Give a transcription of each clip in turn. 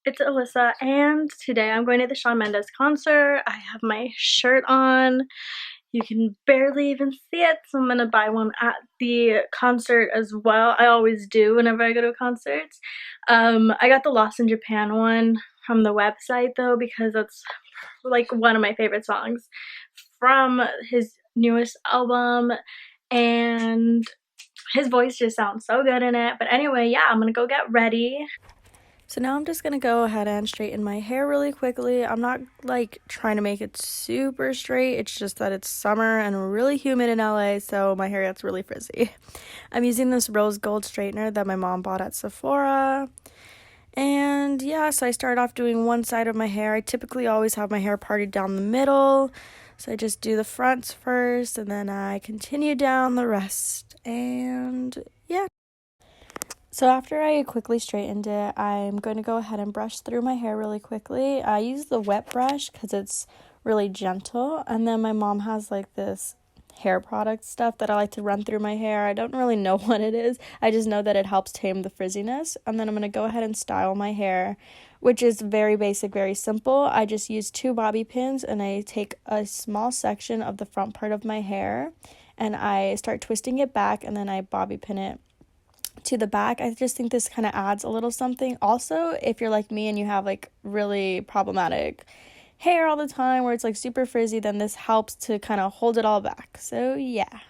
It's Alyssa, and today I'm going to the Shawn Mendes concert. I have my shirt on. You can barely even see it, so I'm gonna buy one at the concert as well. I always do whenever I go to concerts. I got the Lost in Japan one from the website though, because that's like one of my favorite songs from his newest album, and his voice just sounds so good in it. But anyway, yeah, I'm gonna go get ready. So now I'm just going to go ahead and straighten my hair really quickly. I'm not like trying to make it super straight. It's just that it's summer and really humid in LA, so my hair gets really frizzy. I'm using this rose gold straightener that my mom bought at Sephora. And yeah, so I start off doing one side of my hair. I typically always have my hair parted down the middle. So I just do the fronts first and then I continue down the rest. And yeah. So after I quickly straightened it, I'm going to go ahead and brush through my hair really quickly. I use the wet brush because it's really gentle. And then my mom has like this hair product stuff that I like to run through my hair. I don't really know what it is. I just know that it helps tame the frizziness. And then I'm going to go ahead and style my hair, which is very basic, very simple. I just use 2 bobby pins and I take a small section of the front part of my hair and I start twisting it back and then I bobby pin it to the back. I just think this kind of adds a little something. Also, if you're like me and you have like really problematic hair all the time where it's like super frizzy, then this helps to kind of hold it all back. So yeah.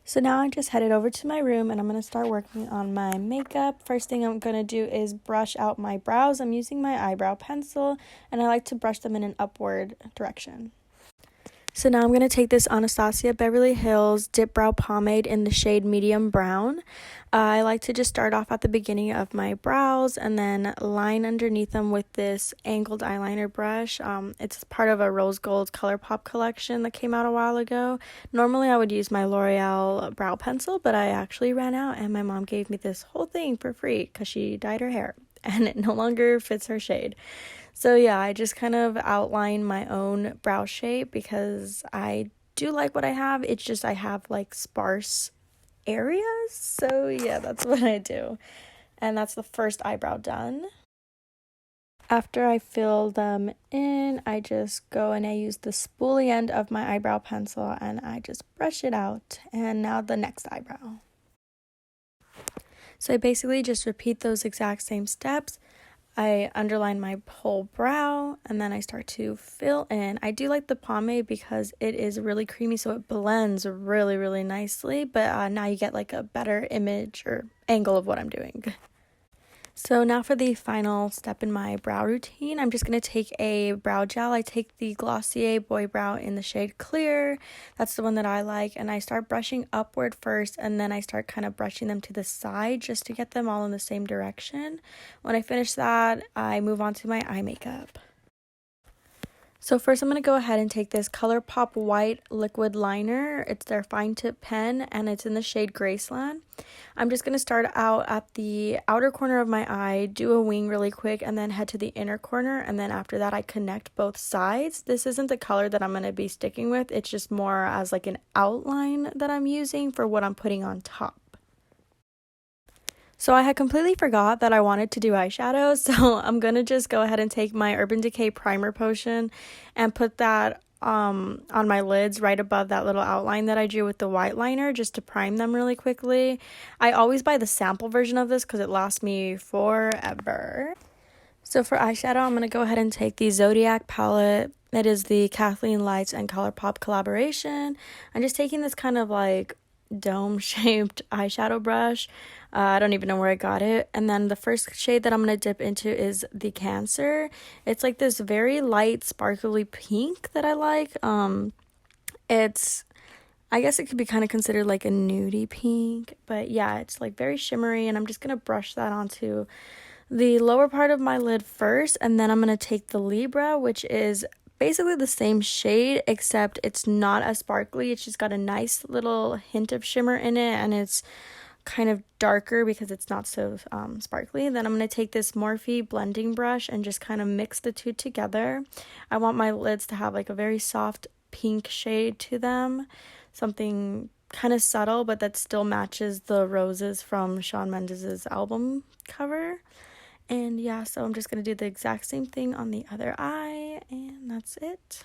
So now I just headed over to my room and I'm going to start working on my makeup. First thing I'm going to do is brush out my brows. I'm using my eyebrow pencil and I like to brush them in an upward direction. So now I'm going to take this Anastasia Beverly Hills Dip Brow Pomade in the shade Medium Brown. I like to just start off at the beginning of my brows and then line underneath them with this angled eyeliner brush. It's part of a Rose Gold ColourPop collection that came out a while ago. Normally I would use my L'Oreal brow pencil, but I actually ran out and my mom gave me this whole thing for free because she dyed her hair and it no longer fits her shade. So yeah, I just kind of outline my own brow shape because I do like what I have. It's just I have like sparse areas. So yeah, that's what I do. And that's the first eyebrow done. After I fill them in, I just go and I use the spoolie end of my eyebrow pencil and I just brush it out. And now the next eyebrow. So I basically just repeat those exact same steps. I underline my whole brow and then I start to fill in. I do like the pomade because it is really creamy, so it blends really, really nicely. But now you get like a better image or angle of what I'm doing. So now for the final step in my brow routine, I'm just going to take a brow gel. I take the Glossier Boy Brow in the shade Clear. That's the one that I like. And I start brushing upward first, and then I start kind of brushing them to the side just to get them all in the same direction. When I finish that, I move on to my eye makeup. So first I'm going to go ahead and take this ColourPop White Liquid Liner. It's their fine tip pen and it's in the shade Graceland. I'm just going to start out at the outer corner of my eye, do a wing really quick, and then head to the inner corner. And then after that, I connect both sides. This isn't the color that I'm going to be sticking with. It's just more as like an outline that I'm using for what I'm putting on top. So I had completely forgot that I wanted to do eyeshadow, so I'm going to just go ahead and take my Urban Decay Primer Potion and put that on my lids right above that little outline that I drew with the white liner just to prime them really quickly. I always buy the sample version of this because it lasts me forever. So for eyeshadow, I'm going to go ahead and take the Zodiac palette. It is the Kathleen Lights and ColourPop collaboration. I'm just taking this kind of like dome-shaped eyeshadow brush. I don't even know where I got it. And then the first shade that I'm going to dip into is the Cancer. It's like this very light, sparkly pink that I like. I guess it could be kind of considered like a nudie pink. But yeah, it's like very shimmery. And I'm just going to brush that onto the lower part of my lid first. And then I'm going to take the Libra, which is basically the same shade, except it's not as sparkly. It's just got a nice little hint of shimmer in it, and it's kind of darker because it's not so sparkly. Then I'm going to take this Morphe blending brush and just kind of mix the two together. I want my lids to have like a very soft pink shade to them, something kind of subtle but that still matches the roses from Shawn Mendes' album cover. And yeah, so I'm just going to do the exact same thing on the other eye, and that's it.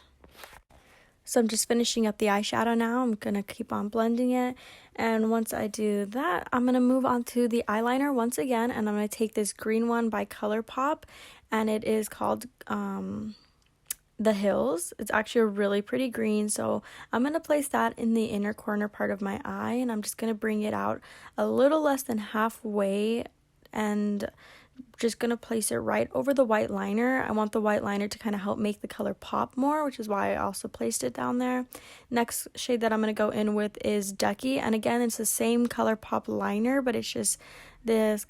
So I'm just finishing up the eyeshadow now. I'm going to keep on blending it. And once I do that, I'm going to move on to the eyeliner once again. And I'm going to take this green one by ColourPop. And it is called The Hills. It's actually a really pretty green. So I'm going to place that in the inner corner part of my eye. And I'm just going to bring it out a little less than halfway. And just going to place it right over the white liner. I want the white liner to kind of help make the color pop more, which is why I also placed it down there. Next shade that I'm going to go in with is Ducky, and again, it's the same ColourPop liner, but it's just this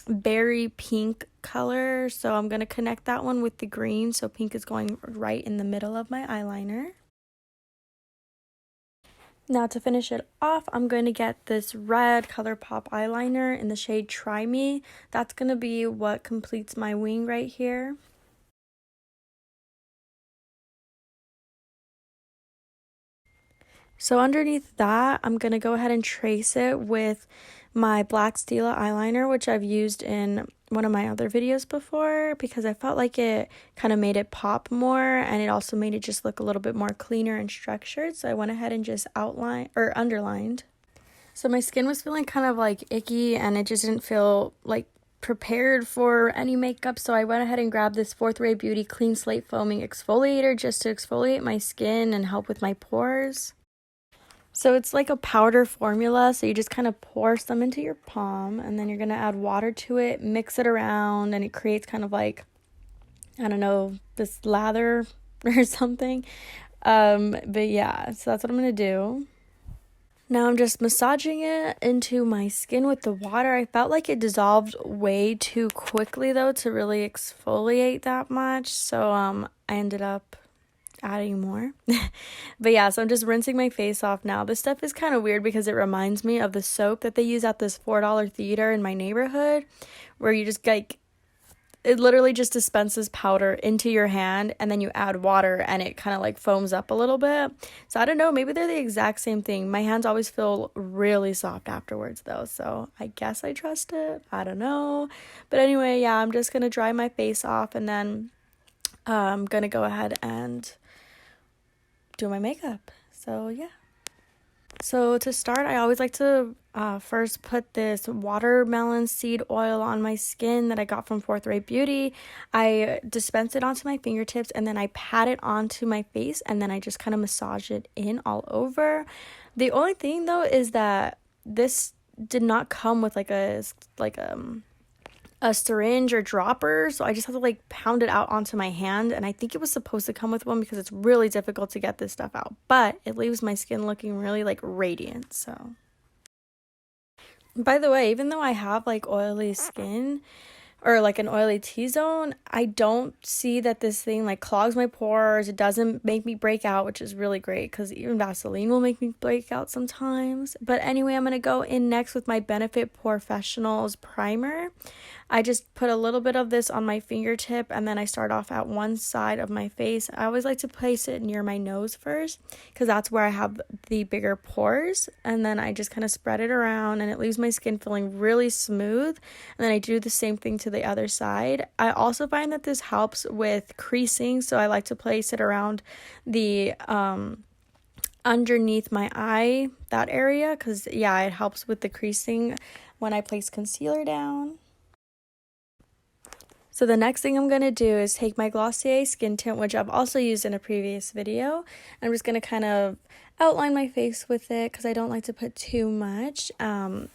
berry pink color. So I'm going to connect that one with the green, so pink is going right in the middle of my eyeliner. Now to finish it off, I'm going to get this red ColourPop eyeliner in the shade Try Me. That's going to be what completes my wing right here. So underneath that, I'm going to go ahead and trace it with my black Stila eyeliner, which I've used in one of my other videos before, because I felt like it kind of made it pop more, and it also made it just look a little bit more cleaner and structured. So I went ahead and just underlined. So my skin was feeling kind of like icky, and it just didn't feel like prepared for any makeup, so I went ahead and grabbed this 4th Ray Beauty Clean Slate Foaming Exfoliator just to exfoliate my skin and help with my pores. So it's like a powder formula, so you just kind of pour some into your palm, and then you're going to add water to it, mix it around, and it creates kind of like, I don't know, this lather or something. But yeah, so that's what I'm going to do. Now I'm just massaging it into my skin with the water. I felt like it dissolved way too quickly though to really exfoliate that much, so I ended up adding more. But yeah, so I'm just rinsing my face off now. This stuff is kind of weird because it reminds me of the soap that they use at this $4 theater in my neighborhood, where you just like, it literally just dispenses powder into your hand and then you add water and it kind of like foams up a little bit. So I don't know, maybe they're the exact same thing. My hands always feel really soft afterwards though, so I guess I trust it. I don't know. But anyway, yeah, I'm just gonna dry my face off, and then I'm gonna go ahead and do my makeup. So yeah. So to start, I always like to first put this watermelon seed oil on my skin that I got from 4th Ray Beauty. I dispense it onto my fingertips, and then I pat it onto my face, and then I just kind of massage it in all over. The only thing though is that this did not come with like a syringe or dropper, so I just have to like pound it out onto my hand, and I think it was supposed to come with one because it's really difficult to get this stuff out, but it leaves my skin looking really like radiant. So by the way, even though I have like oily skin or like an oily T-zone, I don't see that this thing like clogs my pores. It doesn't make me break out, which is really great because even Vaseline will make me break out sometimes. But anyway, I'm going to go in next with my Benefit Professionals primer. I just put a little bit of this on my fingertip, and then I start off at one side of my face. I always like to place it near my nose first because that's where I have the bigger pores, and then I just kind of spread it around, and it leaves my skin feeling really smooth. And then I do the same thing to the other side. I also find that this helps with creasing, so I like to place it around the underneath my eye, that area, because yeah, it helps with the creasing when I place concealer down. So the next thing I'm going to do is take my Glossier Skin Tint, which I've also used in a previous video. I'm just going to kind of outline my face with it because I don't like to put too much. And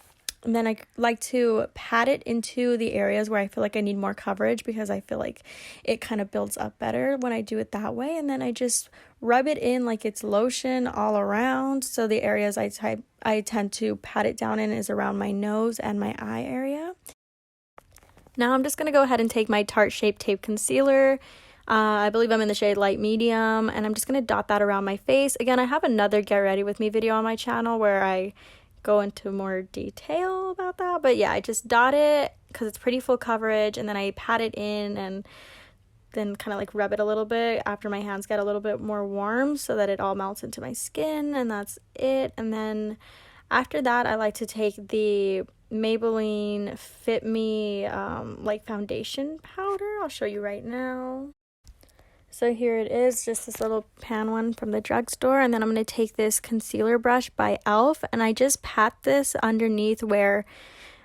then I like to pat it into the areas where I feel like I need more coverage because I feel like it kind of builds up better when I do it that way. And then I just rub it in like it's lotion all around. So the areas I tend to pat it down in is around my nose and my eye area. Now I'm just going to go ahead and take my Tarte Shape Tape Concealer. I believe I'm in the shade Light Medium, and I'm just going to dot that around my face. Again, I have another Get Ready With Me video on my channel where I go into more detail about that. But yeah, I just dot it because it's pretty full coverage, and then I pat it in and then kind of like rub it a little bit after my hands get a little bit more warm so that it all melts into my skin, and that's it. And then after that, I like to take the Maybelline Fit Me like foundation powder. I'll show you right now. So here it is, just this little pan one from the drugstore, and then I'm going to take this concealer brush by e.l.f. and I just pat this underneath where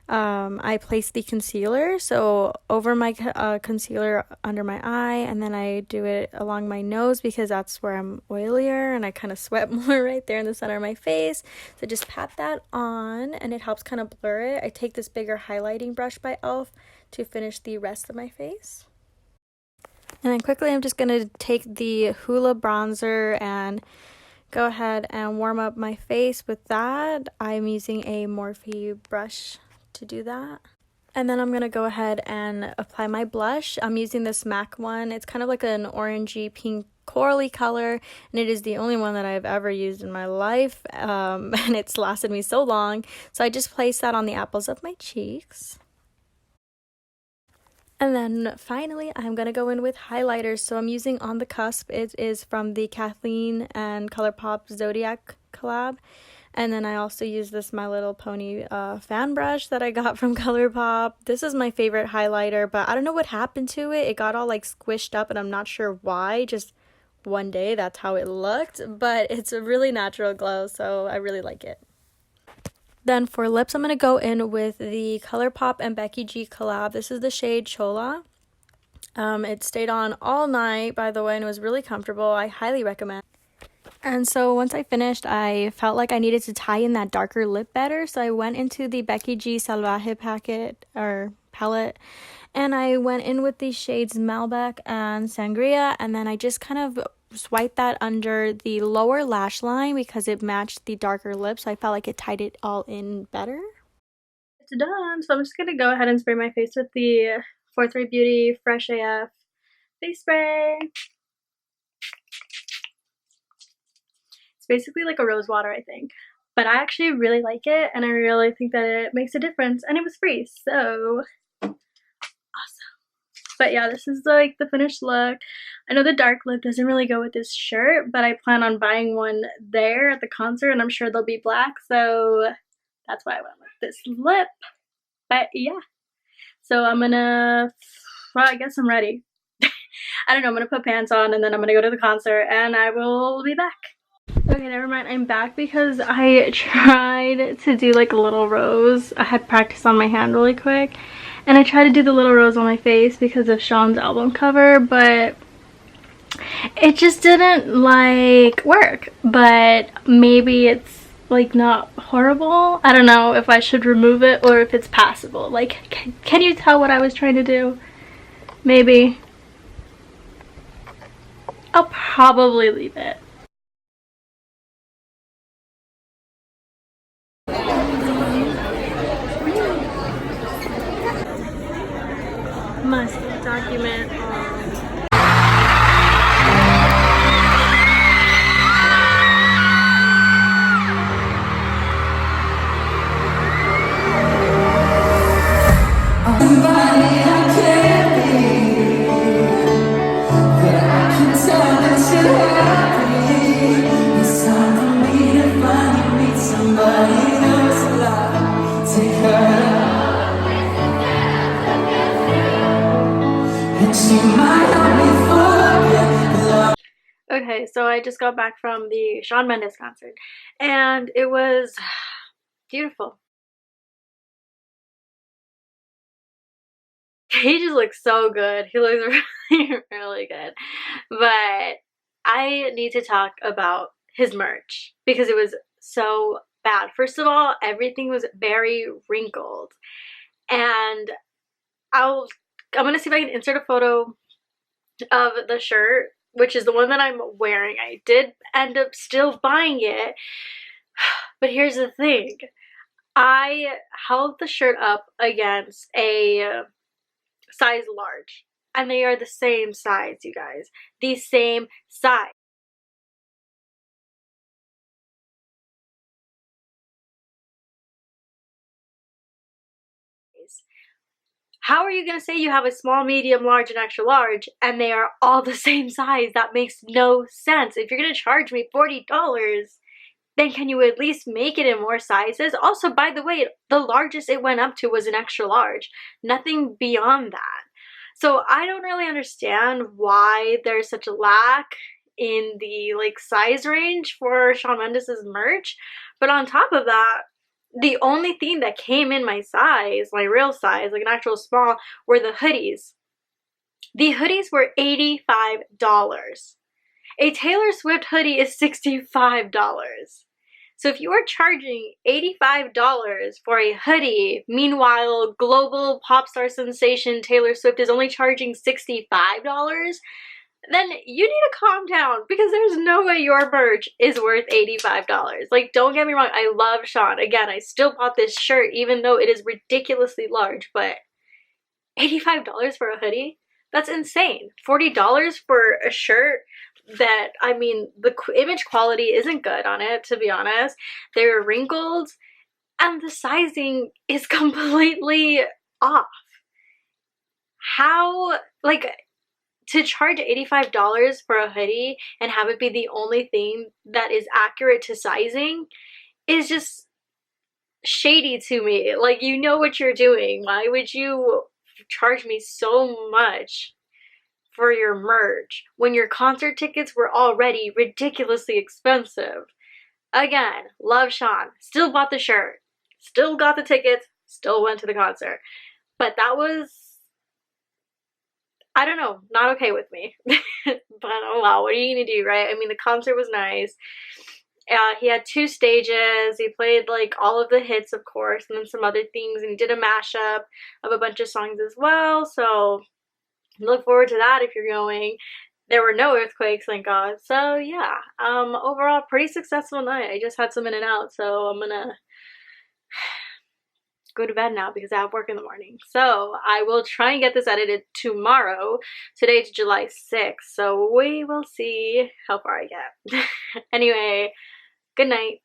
I place the concealer, so over my concealer under my eye, and then I do it along my nose because that's where I'm oilier and I kind of sweat more right there in the center of my face. So just pat that on and it helps kind of blur it. I take this bigger highlighting brush by e.l.f. to finish the rest of my face. And then quickly I'm just going to take the Hoola bronzer and go ahead and warm up my face with that. I'm using a Morphe brush to do that. And then I'm going to go ahead and apply my blush. I'm using this MAC one. It's kind of like an orangey pink corally color, and it is the only one that I've ever used in my life, and it's lasted me so long. So I just place that on the apples of my cheeks. And then finally, I'm going to go in with highlighters. So I'm using On the Cusp. It is from the Kathleen and ColourPop Zodiac collab. And then I also use this My Little Pony fan brush that I got from ColourPop. This is my favorite highlighter, but I don't know what happened to it. It got all like squished up and I'm not sure why. Just one day, that's how it looked. But it's a really natural glow, so I really like it. Then for lips, I'm going to go in with the ColourPop and Becky G collab. This is the shade Chola. It stayed on all night, by the way, and it was really comfortable. I highly recommend. And so once I finished, I felt like I needed to tie in that darker lip better. So I went into the Becky G Salvaje palette, and I went in with the shades Malbec and Sangria, and then I just kind of swipe that under the lower lash line because it matched the darker lip, so I felt like it tied it all in better. It's done, so I'm just gonna go ahead and spray my face with the Fourth Ray Beauty Fresh AF face spray. It's basically like a rose water, I think, but I actually really like it, and I really think that it makes a difference, and it was free, so awesome. But yeah, this is like the finished look. I know the dark lip doesn't really go with this shirt, but I plan on buying one there at the concert, and I'm sure they'll be black, so that's why I went with this lip. But yeah, so I'm gonna, well, I guess I'm ready. I don't know, I'm gonna put pants on and then I'm gonna go to the concert and I will be back. Okay, never mind, I'm back because I tried to do like a little rose. I had practice on my hand really quick, and I tried to do the little rose on my face because of Shawn's album cover, but it just didn't like work. But maybe it's like not horrible. I don't know if I should remove it or if it's passable. Like, can you tell what I was trying to do? Maybe. I'll probably leave it. Must document Okay, so I just got back from the Shawn Mendes concert, and it was beautiful. He just looks so good. He looks really, really good. But I need to talk about his merch because it was so bad. First of all, everything was very wrinkled, and I'm gonna see if I can insert a photo of the shirt, which is the one that I'm wearing. I did end up still buying it, but here's the thing. I held the shirt up against a size large, and they are the same size, you guys. The same size. How are you going to say you have a small, medium, large, and extra large, and they are all the same size? That makes no sense. If you're going to charge me $40, then can you at least make it in more sizes? Also, by the way, the largest it went up to was an extra large, nothing beyond that. So I don't really understand why there's such a lack in the like size range for Shawn Mendes' merch. But on top of that, the only thing that came in my size, my real size, like an actual small, were the hoodies. The hoodies were $85. A Taylor Swift hoodie is $65. So if you are charging $85 for a hoodie, meanwhile global pop star sensation Taylor Swift is only charging $65, then you need to calm down, because there's no way your merch is worth $85. Like, don't get me wrong, I love Shawn. Again, I still bought this shirt even though it is ridiculously large, but $85 for a hoodie? That's insane. $40 for a shirt that, I mean, the image quality isn't good on it, to be honest. They're wrinkled and the sizing is completely off. How, like, to charge $85 for a hoodie and have it be the only thing that is accurate to sizing is just shady to me. Like, you know what you're doing. Why would you charge me so much for your merch when your concert tickets were already ridiculously expensive? Again, love Shawn, still bought the shirt, still got the tickets, still went to the concert, but that was, I don't know, not okay with me. But oh well, what are you gonna do, right? I mean, the concert was nice. He had 2 stages. He played like all of the hits, of course, and then some other things, and he did a mashup of a bunch of songs as well. So look forward to that if you're going. There were no earthquakes, thank God. So yeah, overall pretty successful night. I just had some in and out, so I'm gonna go to bed now because I have work in the morning. So I will try and get this edited tomorrow. Today's July 6th, so we will see how far I get. Anyway, good night.